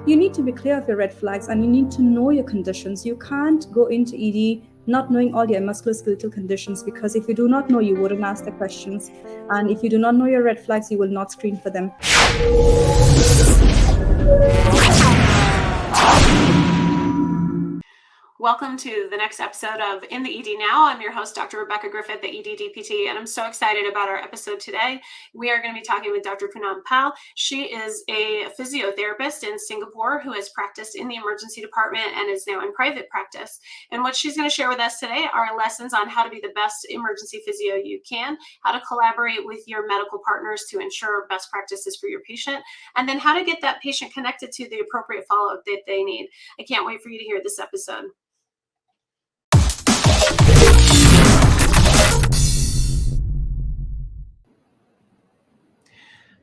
you need to be clear of your red flags and you need to know your conditions. You can't go into ED not knowing all your musculoskeletal conditions, because if you do not know, you wouldn't ask the questions. And if you do not know your red flags, you will not screen for them. Welcome to the next episode of In the ED Now. I'm your host, Dr. Rebecca Griffith, the ED DPT, and I'm so excited about our episode today. We are going to be talking with Dr. Poonam Pal. She is a physiotherapist in Singapore who has practiced in the emergency department and is now in private practice. And what she's going to share with us today are lessons on how to be the best emergency physio you can, how to collaborate with your medical partners to ensure best practices for your patient, and then how to get that patient connected to the appropriate follow-up that they need. I can't wait for you to hear this episode.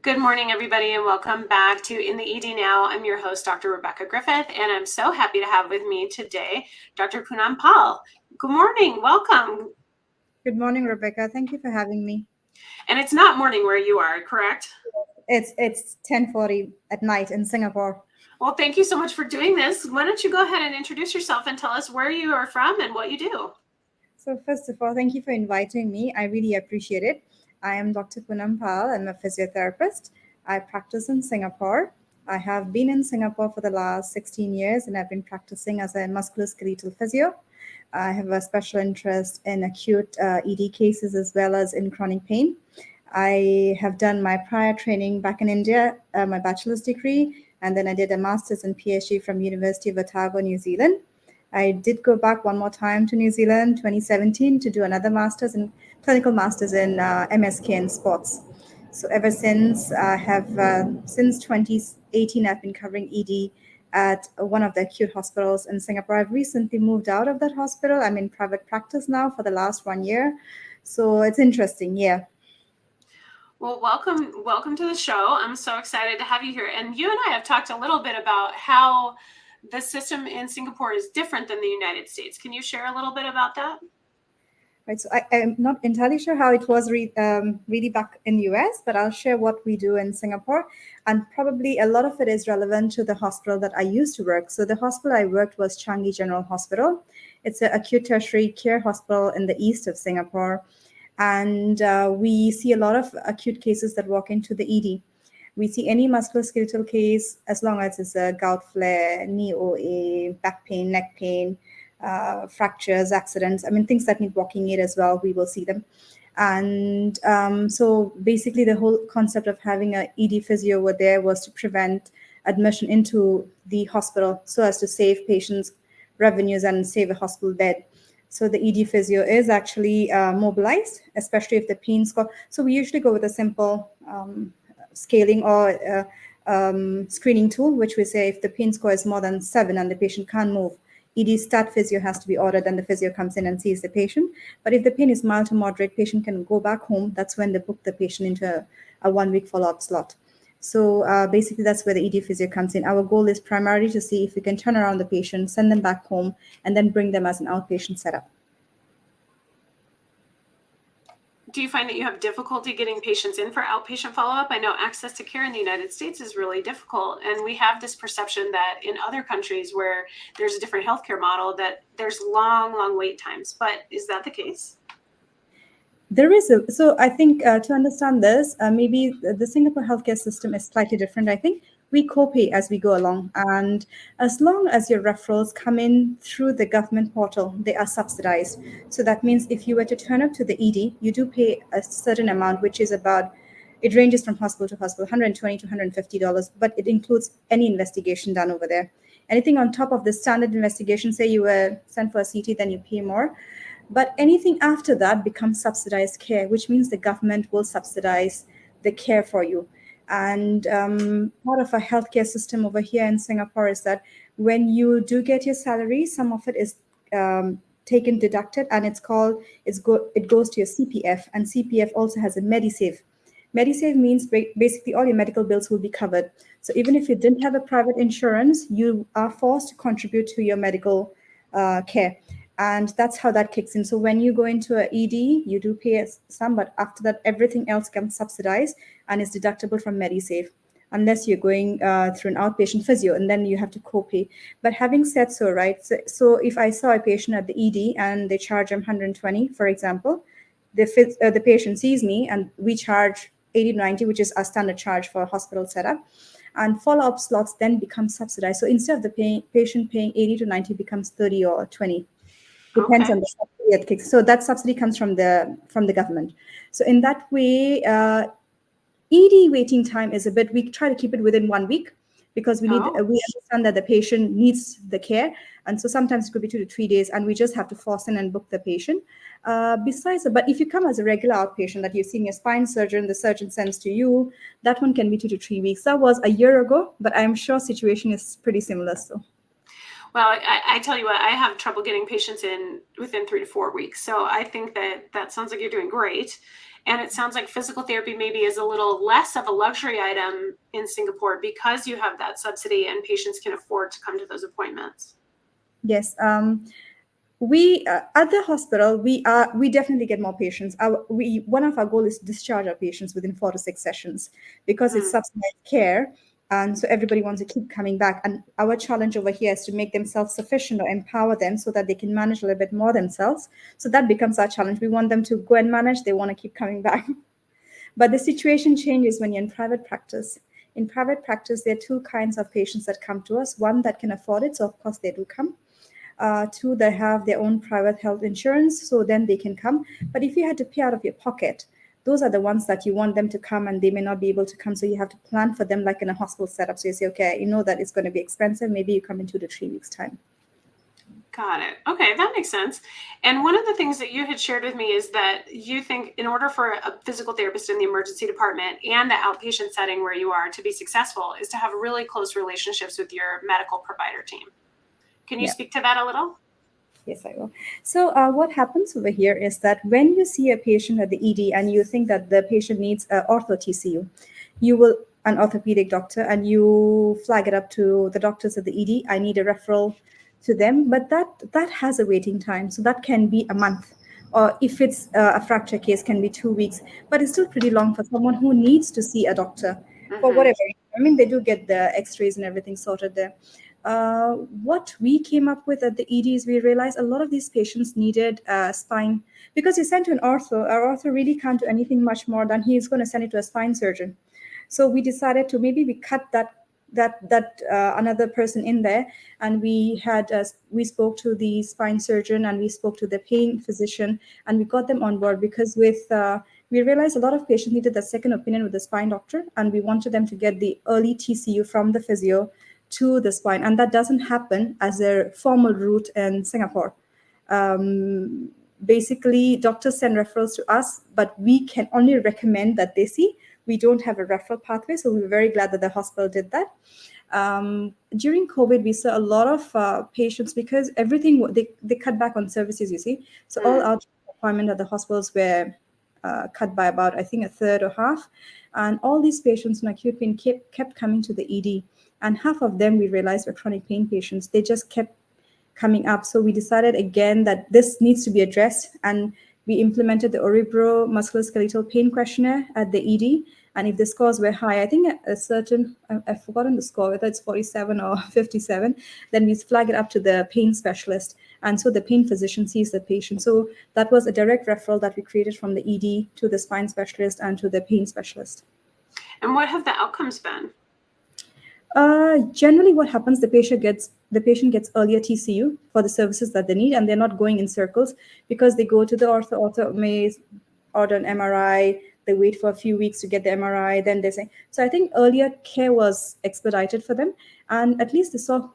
Good morning, everybody, and welcome back to In the ED Now. I'm your host, Dr. Rebecca Griffith, and I'm so happy to have with me today Dr. Poonam Pal. Good morning. Welcome. Good morning, Rebecca. Thank you for having me. And it's not morning where you are, correct? It's 10:40 at night in Singapore. Well, thank you so much for doing this. Why don't you go ahead and introduce yourself and tell us where you are from and what you do. So first of all, thank you for inviting me. I really appreciate it. I am Dr. Poonam Pal. I'm a physiotherapist. I practice in Singapore. I have been in Singapore for the last 16 years, and I've been practicing as a musculoskeletal physio. I have a special interest in acute ED cases as well as in chronic pain. I have done my prior training back in India, my bachelor's degree, and then I did a master's and PhD from University of Otago, New Zealand. I did go back one more time to New Zealand, 2017, to do another master's in clinical master's in MSK in sports. So ever since since 2018, I've been covering ED at one of the acute hospitals in Singapore. I've recently moved out of that hospital. I'm in private practice now for the last 1 year. So it's interesting, yeah. Well, welcome to the show. I'm so excited to have you here. And you and I have talked a little bit about how the system in Singapore is different than the United States. Can you share a little bit about that? Right, so I'm not entirely sure how it was really back in the US, but I'll share what we do in Singapore. And probably a lot of it is relevant to the hospital that I used to work. So the hospital I worked was Changi General Hospital. It's an acute tertiary care hospital in the east of Singapore. And we see a lot of acute cases that walk into the ED. We see any musculoskeletal case, as long as it's a gout flare, knee OA, back pain, neck pain, fractures, accidents, things that need walking aid as well, we will see them. And so basically the whole concept of having an ED physio over there was to prevent admission into the hospital so as to save patients' revenues and save a hospital bed. So the ED physio is actually mobilized, especially if the pain score. So we usually go with a simple scaling or screening tool, which we say if the pain score is more than 7 and the patient can't move, ED stat physio has to be ordered, and the physio comes in and sees the patient. But if the pain is mild to moderate, patient can go back home. That's when they book the patient into a 1-week follow-up slot. So basically, that's where the ED physio comes in. Our goal is primarily to see if we can turn around the patient, send them back home, and then bring them as an outpatient setup. Do you find that you have difficulty getting patients in for outpatient follow-up? I know access to care in the United States is really difficult, and we have this perception that in other countries where there's a different healthcare model that there's long wait times. But is that the case? There is so I think to understand this, maybe the Singapore healthcare system is slightly different. I think we co-pay as we go along, and as long as your referrals come in through the government portal, they are subsidized. So that means if you were to turn up to the ED, you do pay a certain amount, which is about, it ranges from hospital to hospital, $120 to $150, but it includes any investigation done over there. Anything on top of the standard investigation, say you were sent for a CT, then you pay more. But anything after that becomes subsidized care, which means the government will subsidize the care for you. And part of our healthcare system over here in Singapore is that when you do get your salary, some of it is taken deducted, and it goes to your CPF, and CPF also has a Medisave. Medisave means basically all your medical bills will be covered. So even if you didn't have a private insurance, you are forced to contribute to your medical care. And that's how that kicks in. So when you go into an ED, you do pay some, but after that, everything else comes subsidized and is deductible from Medisave. unless you're going through an outpatient physio, and then you have to co-pay. But having said so, right, so if I saw a patient at the ED and they charge them 120, for example, the patient sees me and we charge 80 to 90, which is our standard charge for a hospital setup. And follow-up slots then become subsidized. So instead of the patient paying 80 to 90, becomes 30 or 20. Depends Okay. on the subsidy it kicks. So that subsidy comes from the government. So in that way, ED waiting time is a bit. We try to keep it within 1 week because we understand that the patient needs the care, and so sometimes it could be 2 to 3 days, and we just have to force in and book the patient. But if you come as a regular outpatient that you're seeing a spine surgeon, the surgeon sends to you, that one can be 2 to 3 weeks. That was a year ago, but I'm sure situation is pretty similar. So. Well, I tell you what, I have trouble getting patients in within 3 to 4 weeks. So I think that sounds like you're doing great. And it sounds like physical therapy maybe is a little less of a luxury item in Singapore because you have that subsidy and patients can afford to come to those appointments. Yes. We at the hospital we definitely get more patients. One of our goals is to discharge our patients within 4 to 6 sessions because it's subsidized care, and so everybody wants to keep coming back. And our challenge over here is to make them self-sufficient or empower them so that they can manage a little bit more themselves. So that becomes our challenge. We want them to go and manage. They want to keep coming back. But the situation changes when you're in private practice. In private practice, there are two kinds of patients that come to us. One that can afford it, so of course they do come. Two, they have their own private health insurance, so then they can come. But if you had to pay out of your pocket, those are the ones that you want them to come and they may not be able to come. So you have to plan for them like in a hospital setup. So you say, okay, you know that it's going to be expensive. Maybe you come in 2 to 3 weeks' time. Got it. Okay, that makes sense. And one of the things that you had shared with me is that you think in order for a physical therapist in the emergency department and the outpatient setting where you are to be successful is to have really close relationships with your medical provider team. Can you speak to that a little? Yes, I will. So what happens over here is that when you see a patient at the ED and you think that the patient needs ortho TCU, an orthopedic doctor, and you flag it up to the doctors at the ED. I need a referral to them, but that has a waiting time. So that can be a month, or if it's a fracture case, can be 2 weeks. But it's still pretty long for someone who needs to see a doctor for whatever. I mean, they do get the X-rays and everything sorted there. What we came up with at the ED is we realized a lot of these patients needed spine, because you sent to an ortho. Our ortho really can't do anything much more than he is going to send it to a spine surgeon. So we decided to maybe we cut that another person in there, and we spoke to the spine surgeon and we spoke to the pain physician, and we got them on board because we realized a lot of patients needed the second opinion with the spine doctor, and we wanted them to get the early TCU from the physio to the spine, and that doesn't happen as a formal route in Singapore. Basically, doctors send referrals to us, but we can only recommend that they see. We don't have a referral pathway, so we were very glad that the hospital did that. During COVID, we saw a lot of patients because everything, they cut back on services, you see. So all our appointments at the hospitals were cut by about, I think, a third or half. And all these patients in acute pain kept coming to the ED. And half of them, we realized, were chronic pain patients. They just kept coming up. So we decided again that this needs to be addressed. And we implemented the Oribro musculoskeletal pain questionnaire at the ED. And if the scores were high, I think a certain, I've forgotten the score, whether it's 47 or 57, then we flag it up to the pain specialist. And so the pain physician sees the patient. So that was a direct referral that we created from the ED to the spine specialist and to the pain specialist. And what have the outcomes been? Generally, what happens, the patient gets earlier TCU for the services that they need, and they're not going in circles because they go to the ortho may order an MRI, they wait for a few weeks to get the MRI, then they say. So I think earlier care was expedited for them, and at least they saw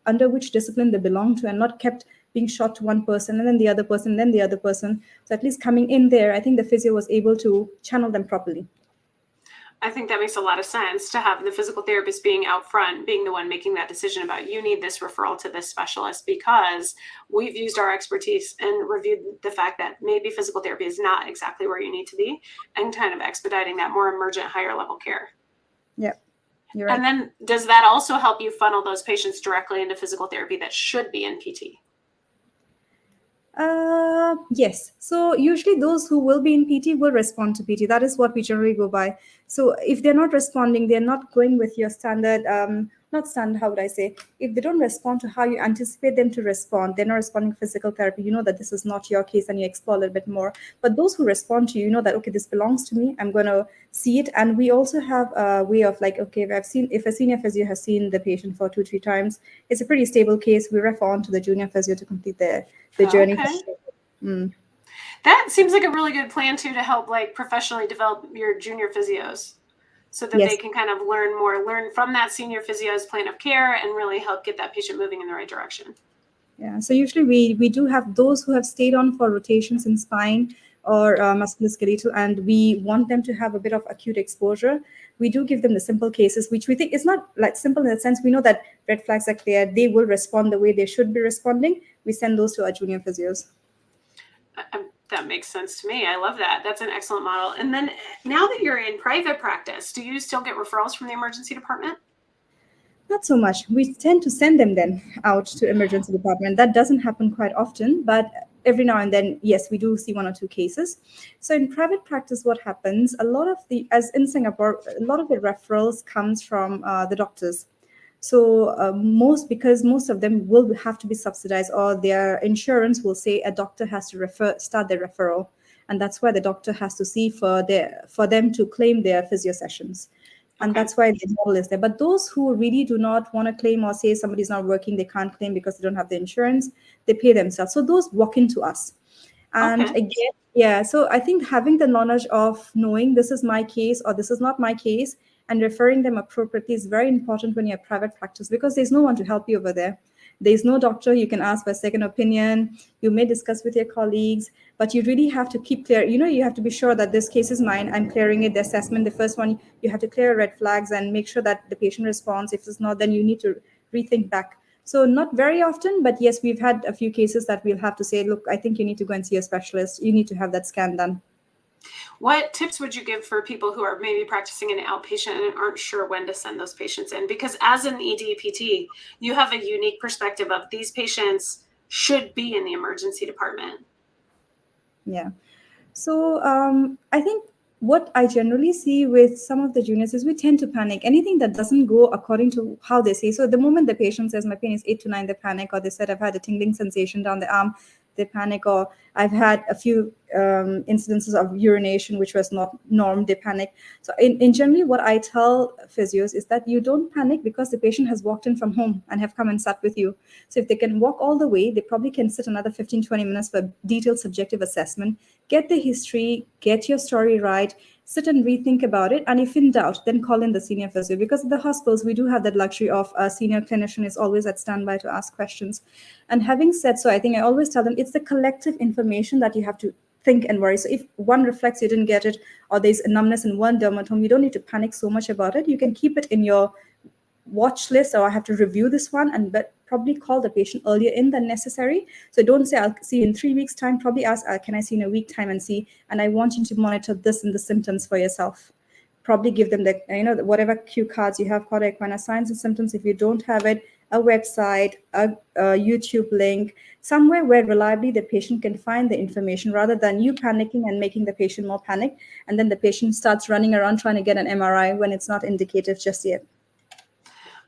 under which discipline they belong to, and not kept being shot to one person and then the other person, then the other person. So at least coming in there, I think the physio was able to channel them properly. I think that makes a lot of sense to have the physical therapist being out front, being the one making that decision about you need this referral to this specialist because we've used our expertise and reviewed the fact that maybe physical therapy is not exactly where you need to be, and kind of expediting that more emergent, higher level care. Yeah, you're right. And then does that also help you funnel those patients directly into physical therapy that should be in PT? Yes. So usually those who will be in PT will respond to PT. That is what we generally go by. So if they're not responding, they're not going with your standard, not standard, how would I say? If they don't respond to how you anticipate them to respond, they're not responding to physical therapy, you know that this is not your case and you explore a little bit more. But those who respond to you, you know that, okay, this belongs to me, I'm going to see it. And we also have a way of like, okay, if a senior physio has seen the patient for 2-3 times, it's a pretty stable case, we refer on to the junior physio to complete the journey. Okay. That seems like a really good plan too, to help like professionally develop your junior physios so that Yes. they can kind of learn from that senior physio's plan of care and really help get that patient moving in the right direction. Yeah, so usually we do have those who have stayed on for rotations in spine or musculoskeletal, and we want them to have a bit of acute exposure. We do give them the simple cases, which we think is not like simple in the sense we know that red flags are clear, they will respond the way they should be responding. We send those to our junior physios. That makes sense to me. I love that. That's an excellent model. And then now that you're in private practice, do you still get referrals from the emergency department? Not so much. We tend to send them then out to emergency department. That doesn't happen quite often, but every now and then, yes, we do see 1 or 2 cases. So in private practice, what happens, as in Singapore, a lot of the referrals comes from the doctors. So because most of them will have to be subsidized, or their insurance will say a doctor has to start their referral. And that's why the doctor has to see for them to claim their physio sessions. And Okay. that's why the model is there. But those who really do not want to claim or say somebody's not working, they can't claim because they don't have the insurance, they pay themselves. So those walk into us. And Okay. again, yeah, so I think having the knowledge of knowing this is my case or this is not my case and referring them appropriately is very important when you're private practice, because there's no one to help you over there. There's no doctor you can ask for a second opinion. You may discuss with your colleagues, but you really have to keep clear. You have to be sure that this case is mine. I'm clearing it. The assessment, the first one, you have to clear red flags and make sure that the patient responds. If it's not, then you need to rethink back. So not very often, but yes, we've had a few cases that we'll have to say, look, I think you need to go and see a specialist. You need to have that scan done. What tips would you give for people who are maybe practicing an outpatient and aren't sure when to send those patients in? Because as an EDPT, you have a unique perspective of these patients should be in the emergency department. Yeah. So I think what I generally see with some of the juniors is we tend to panic. Anything that doesn't go according to how they say. So the moment the patient says my pain is 8 to 9, they panic, or they said I've had a tingling sensation down the arm, they panic, or I've had a few incidences of urination which was not norm, they panic. So in generally what I tell physios is that you don't panic because the patient has walked in from home and have come and sat with you. So if they can walk all the way, they probably can sit another 15-20 minutes for detailed subjective assessment, get the history, get your story right, sit and rethink about it. And if in doubt, then call in the senior physio, because at the hospitals, we do have that luxury of a senior clinician is always at standby to ask questions. And having said so, I think I always tell them it's the collective information that you have to think and worry. So if one reflects you didn't get it, or there's a numbness in one dermatome, you don't need to panic so much about it. You can keep it in your watch list, or I have to review this one, but probably call the patient earlier in than necessary. So don't say I'll see you in 3 weeks time. Probably ask, can I see in a week time and see, and I want you to monitor this and the symptoms for yourself. Probably give them the whatever cue cards you have, cardiac equine signs and symptoms. If you don't have it, a website, a YouTube link, somewhere where reliably the patient can find the information, rather than you panicking and making the patient more panic, and then the patient starts running around trying to get an MRI when it's not indicative just yet.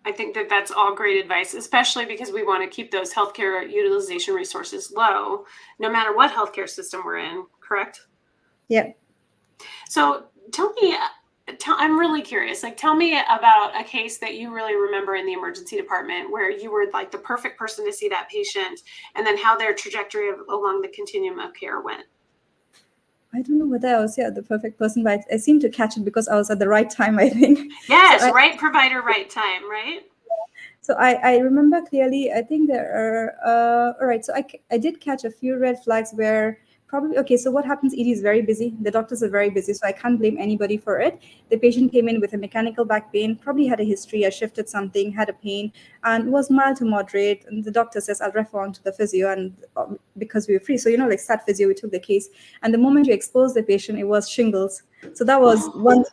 I think that that's all great advice, especially because we want to keep those healthcare utilization resources low, no matter what healthcare system we're in, correct? Yeah. So tell me, I'm really curious, tell me about a case that you really remember in the emergency department where you were like the perfect person to see that patient, and then how their trajectory along the continuum of care went. I don't know whether I was the perfect person, but I seem to catch it because I was at the right time, I think. Yes, so right provider, right time, right? So I remember clearly, I think there are, all right, so I did catch a few red flags where probably, okay, so what happens, ED is very busy. The doctors are very busy, so I can't blame anybody for it. The patient came in with a mechanical back pain, probably had a history, I shifted something, had a pain, and was mild to moderate. And the doctor says, I'll refer on to the physio, and because we were free. So, like stat physio, we took the case. And the moment you expose the patient, it was shingles. So that was one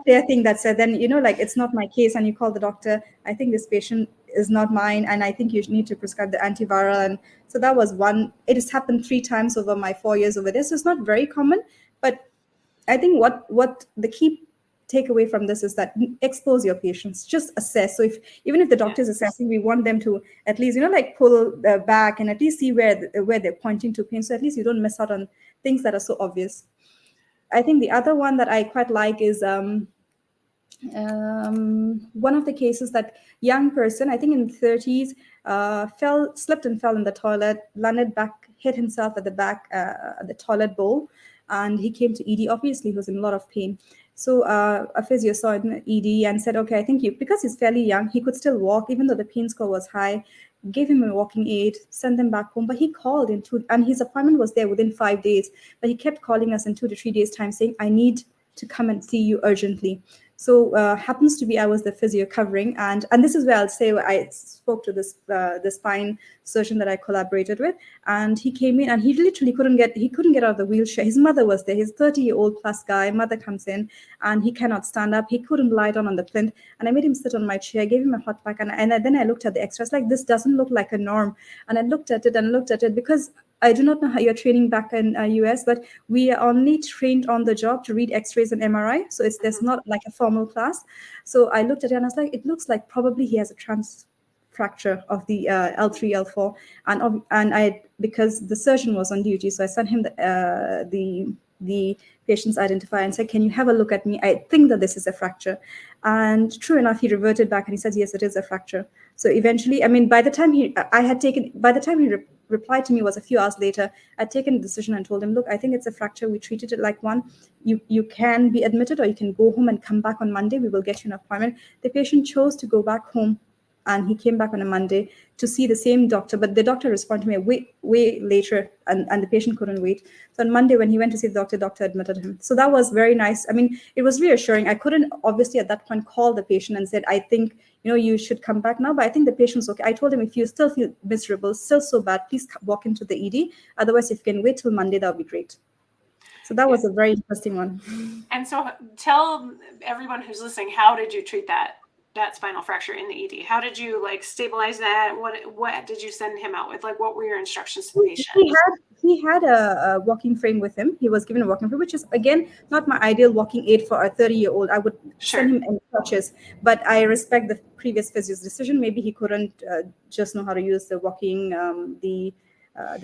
clear thing that said, then, it's not my case. And you call the doctor, I think this patient is not mine, and I think you need to prescribe the antiviral. And so that was one. It has happened 3 times over my 4 years over there. So it's not very common, but I think what the key takeaway from this is that expose your patients, just assess. So even if the doctor is assessing, we want them to at least, like pull back and at least see where they're pointing to pain. So at least you don't miss out on things that are so obvious. I think the other one that I quite like is one of the cases that young person, I think in the 30s, slipped and fell in the toilet, landed back, hit himself at the back, the toilet bowl, and he came to ED. Obviously, he was in a lot of pain. So a physio saw it in ED and said, okay, I think because he's fairly young, he could still walk, even though the pain score was high, gave him a walking aid, sent him back home. But he called and his appointment was there within 5 days. But he kept calling us in 2 to 3 days' time saying, I need to come and see you urgently. So happens to be I was the physio covering, and this is where I'll say I spoke to this the spine surgeon that I collaborated with, and he came in and he literally couldn't get out of the wheelchair. His mother was there. His 30-year-old plus guy, mother comes in and he cannot stand up. He couldn't lie down on the plinth, and I made him sit on my chair, gave him a hot pack, and then I looked at the extras like this doesn't look like a norm, and I looked at it because I do not know how you're training back in US, but we are only trained on the job to read X-rays and MRI. So there's not like a formal class. So I looked at it and I was like, it looks like probably he has a fracture of the L3, L4, and I because the surgeon was on duty, so I sent him the patient's identifier and said, can you have a look at me? I think that this is a fracture. And true enough, he reverted back and he said, yes, it is a fracture. So eventually, by the time he replied to me was a few hours later, I'd taken a decision and told him, look, I think it's a fracture. We treated it like one. You can be admitted or you can go home and come back on Monday. We will get you an appointment. The patient chose to go back home, and he came back on a Monday to see the same doctor, but the doctor responded to me way later, and the patient couldn't wait. So on Monday, when he went to see the doctor admitted him. So that was very nice. It was reassuring. I couldn't obviously at that point call the patient and said, I think, you should come back now, but I think the patient's okay. I told him, if you still feel miserable, still so bad, please walk into the ED. Otherwise, if you can wait till Monday, that would be great. So that was a very interesting one. And so tell everyone who's listening, how did you treat that spinal fracture in the ED? How did you stabilize that? What did you send him out with? What were your instructions to the patient? He had a walking frame with him. He was given a walking frame, which is again not my ideal walking aid for a 30-year-old. I would send him in crutches, but I respect the previous physio's decision. Maybe he couldn't just know how to use the walking the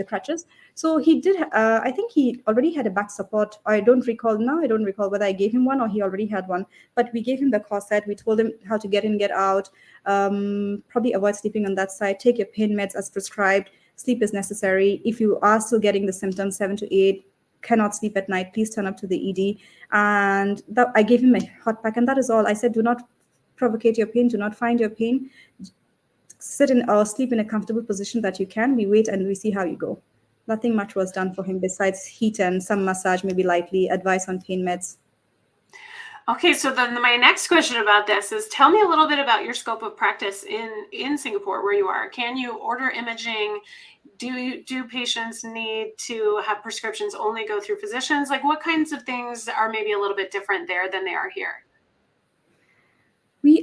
crutches. So he did. I think he already had a back support. I don't recall whether I gave him one or he already had one. But we gave him the corset. We told him how to get in, get out. Probably avoid sleeping on that side. Take your pain meds as prescribed. Sleep is necessary. If you are still getting the symptoms 7 to 8, cannot sleep at night, please turn up to the ED. And I gave him a hot pack, and that is all. I said, do not provocate your pain. Do not find your pain. Sit in or sleep in a comfortable position that you can. We wait and we see how you go. Nothing much was done for him besides heat and some massage, maybe lightly, advice on pain meds. Okay, so then my next question about this is, tell me a little bit about your scope of practice in Singapore, where you are. Can you order imaging? Do patients need to have prescriptions only go through physicians? What kinds of things are maybe a little bit different there than they are here?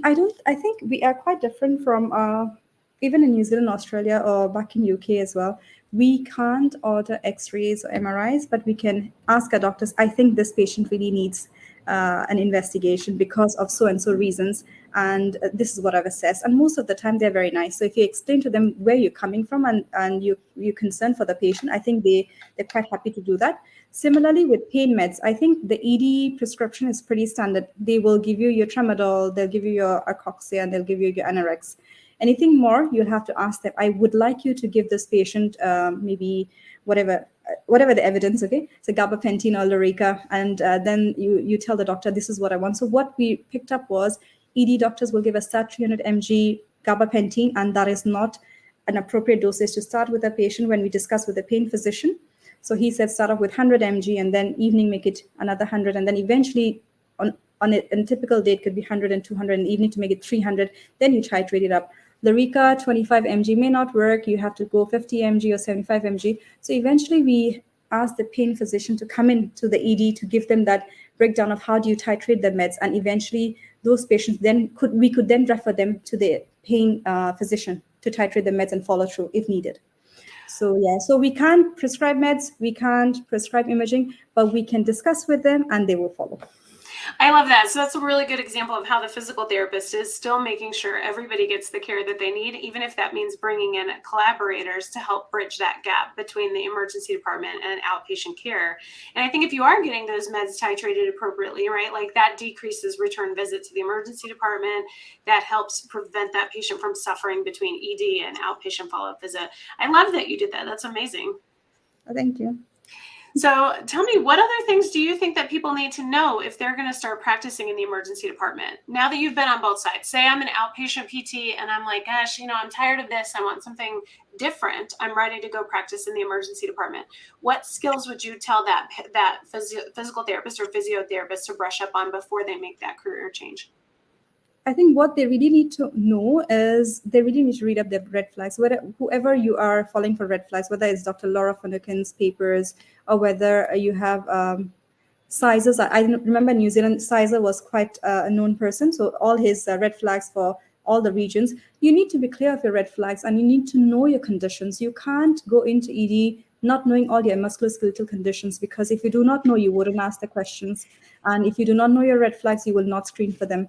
I think we are quite different from even in New Zealand, Australia, or back in UK as well. We can't order X-rays or MRIs, but we can ask our doctors, I think this patient really needs an investigation because of so-and-so reasons, and this is what I've assessed. And most of the time, they're very nice. So if you explain to them where you're coming from and you're concerned for the patient, I think they're quite happy to do that. Similarly, with pain meds, I think the ED prescription is pretty standard. They will give you your tramadol, they'll give you your Arcoxia, and they'll give you your Anorex. Anything more, you'll have to ask them, I would like you to give this patient maybe whatever the evidence, okay? So gabapentin or Lyrica, and then you tell the doctor, this is what I want. So what we picked up was ED doctors will give us that 300 mg gabapentin, and that is not an appropriate dosage to start with a patient when we discuss with the pain physician. So he said start off with 100 mg and then evening make it another 100, and then eventually on a typical day it could be 100 and 200 in the evening to make it 300. Then you titrate it up. Lyrica 25 mg may not work. You have to go 50 mg or 75 mg. So eventually we asked the pain physician to come into the ED to give them that breakdown of how do you titrate the meds, and eventually those patients we could then refer them to the pain physician to titrate the meds and follow through if needed. So we can't prescribe meds, we can't prescribe imaging, but we can discuss with them and they will follow. I love that. So that's a really good example of how the physical therapist is still making sure everybody gets the care that they need, even if that means bringing in collaborators to help bridge that gap between the emergency department and outpatient care. And I think if you are getting those meds titrated appropriately, right, like that decreases return visit to the emergency department. That helps prevent that patient from suffering between ED and outpatient follow-up visit. I love that you did that. That's amazing. Thank you. So tell me, what other things do you think that people need to know if they're going to start practicing in the emergency department? Now that you've been on both sides, say I'm an outpatient PT and I'm like, gosh, I'm tired of this. I want something different. I'm ready to go practice in the emergency department. What skills would you tell that physical therapist or physiotherapist to brush up on before they make that career change? I think what they really need to know is they really need to read up their red flags. Whoever you are falling for red flags, whether it's Dr. Laura Finucane's papers or whether you have Sizes. I remember New Zealand, Sizer was quite a known person. So all his red flags for all the regions, you need to be clear of your red flags and you need to know your conditions. You can't go into ED not knowing all your musculoskeletal conditions, because if you do not know, you wouldn't ask the questions. And if you do not know your red flags, you will not screen for them.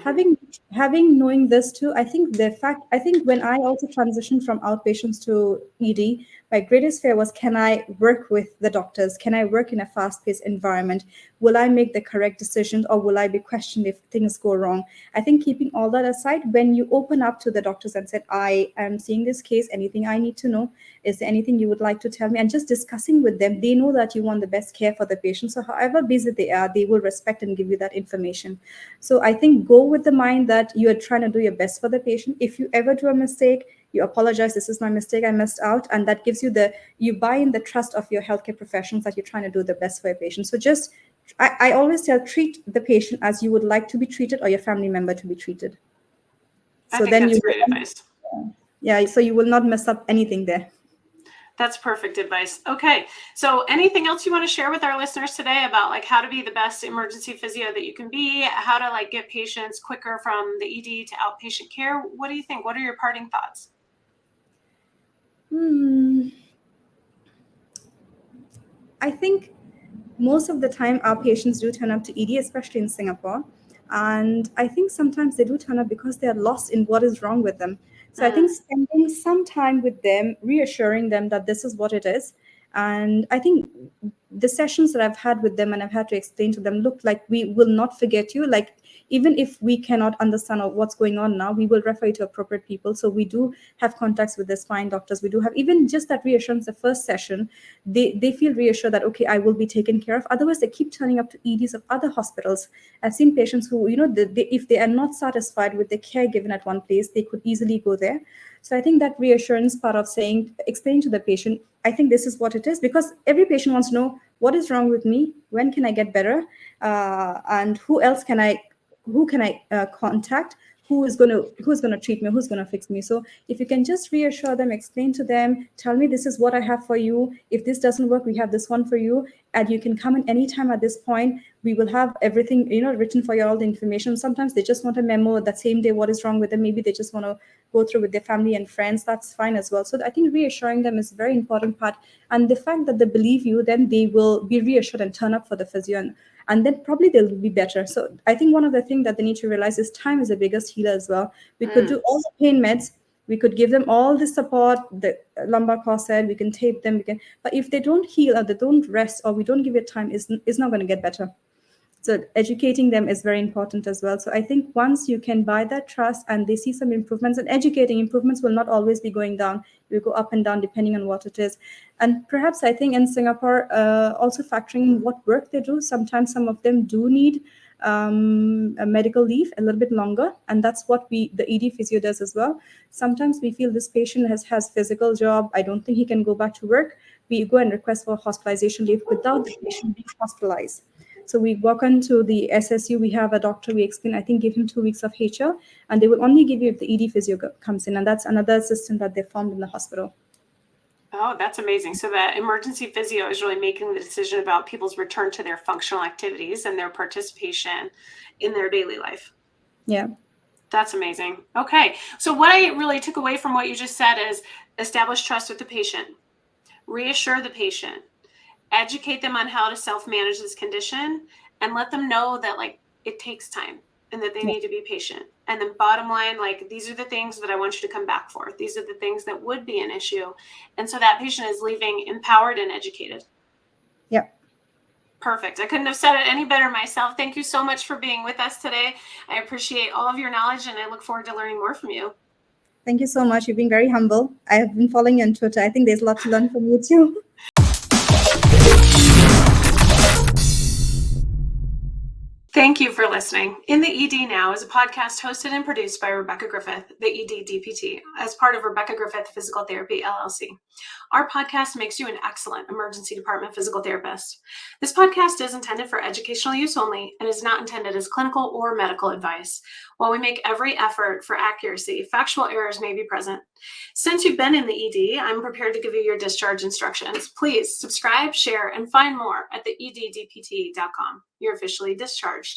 Having knowing this too, I think when I also transitioned from outpatients to ED, my greatest fear was, can I work with the doctors? Can I work in a fast-paced environment? Will I make the correct decisions, or will I be questioned if things go wrong? I think keeping all that aside, when you open up to the doctors and said, I am seeing this case, anything I need to know, is there anything you would like to tell me? And just discussing with them, they know that you want the best care for the patient. So however busy they are, they will respect and give you that information. So I think go with the mind that you are trying to do your best for the patient. If you ever do a mistake, you apologize, this is my mistake, I missed out. And that gives you buy in the trust of your healthcare professionals that you're trying to do the best for your patient. So just, I always tell, treat the patient as you would like to be treated, or your family member to be treated. So then that's great advice. Yeah, so you will not mess up anything there. That's perfect advice. Okay. So anything else you want to share with our listeners today about like how to be the best emergency physio that you can be, how to like get patients quicker from the ED to outpatient care? What do you think? What are your parting thoughts? I think most of the time our patients do turn up to ED, especially in Singapore. And I think sometimes they do turn up because they are lost in what is wrong with them. So I think spending some time with them, reassuring them that this is what it is. And I think the sessions that I've had with them and I've had to explain to them, look, like, we will not forget you. Like, even if we cannot understand what's going on now, we will refer you to appropriate people. So we do have contacts with the spine doctors. We do have even just that reassurance. The first session, they feel reassured that, okay, I will be taken care of. Otherwise, they keep turning up to EDs of other hospitals. I've seen patients who, if they are not satisfied with the care given at one place, they could easily go there. So I think that reassurance part of explaining to the patient, I think this is what it is, because every patient wants to know, what is wrong with me? When can I get better? And who can I contact? Who's going to treat me? Who's going to fix me? So if you can just reassure them, explain to them, tell me this is what I have for you. If this doesn't work, we have this one for you, and you can come in anytime at this point. We will have everything, written for you, all the information. Sometimes they just want a memo that same day, what is wrong with them. Maybe they just want to go through with their family and friends. That's fine as well. So I think reassuring them is a very important part. And the fact that they believe you, then they will be reassured and turn up for the physio. And then probably they'll be better. So I think one of the things that they need to realize is time is the biggest healer as well. We could do all the pain meds. We could give them all the support, the lumbar corset, we can tape them, but if they don't heal or they don't rest or we don't give it time, it's not going to get better. So educating them is very important as well. So I think once you can buy that trust and they see some improvements, and educating improvements will not always be going down. It will go up and down depending on what it is. And perhaps I think in Singapore, also factoring in what work they do, sometimes some of them do need a medical leave a little bit longer. And that's what the ED physio does as well. Sometimes we feel this patient has physical job. I don't think he can go back to work. We go and request for hospitalization leave without the patient being hospitalized. So we walk into the SSU, we have a doctor, we explain, I think give him 2 weeks of HR, and they will only give you if the ED physio comes in. And that's another system that they formed in the hospital. Oh, that's amazing. So the emergency physio is really making the decision about people's return to their functional activities and their participation in their daily life. Yeah. That's amazing. Okay. So what I really took away from what you just said is establish trust with the patient, reassure the patient, educate them on how to self-manage this condition, and let them know that like it takes time and that they need to be patient. And then bottom line, like, these are the things that I want you to come back for. These are the things that would be an issue. And so that patient is leaving empowered and educated. Yep. Perfect. I couldn't have said it any better myself. Thank you so much for being with us today. I appreciate all of your knowledge, and I look forward to learning more from you. Thank you so much. You've been very humble. I have been following you on Twitter. I think there's a lot to learn from you too. Thank you for listening. In the ED Now is a podcast hosted and produced by Rebecca Griffith, the ED DPT, as part of Rebecca Griffith Physical Therapy, LLC. Our podcast makes you an excellent emergency department physical therapist. This podcast is intended for educational use only and is not intended as clinical or medical advice. While we make every effort for accuracy, factual errors may be present. Since you've been in the ED, I'm prepared to give you your discharge instructions. Please subscribe, share, and find more at the eddpt.com. You're officially discharged.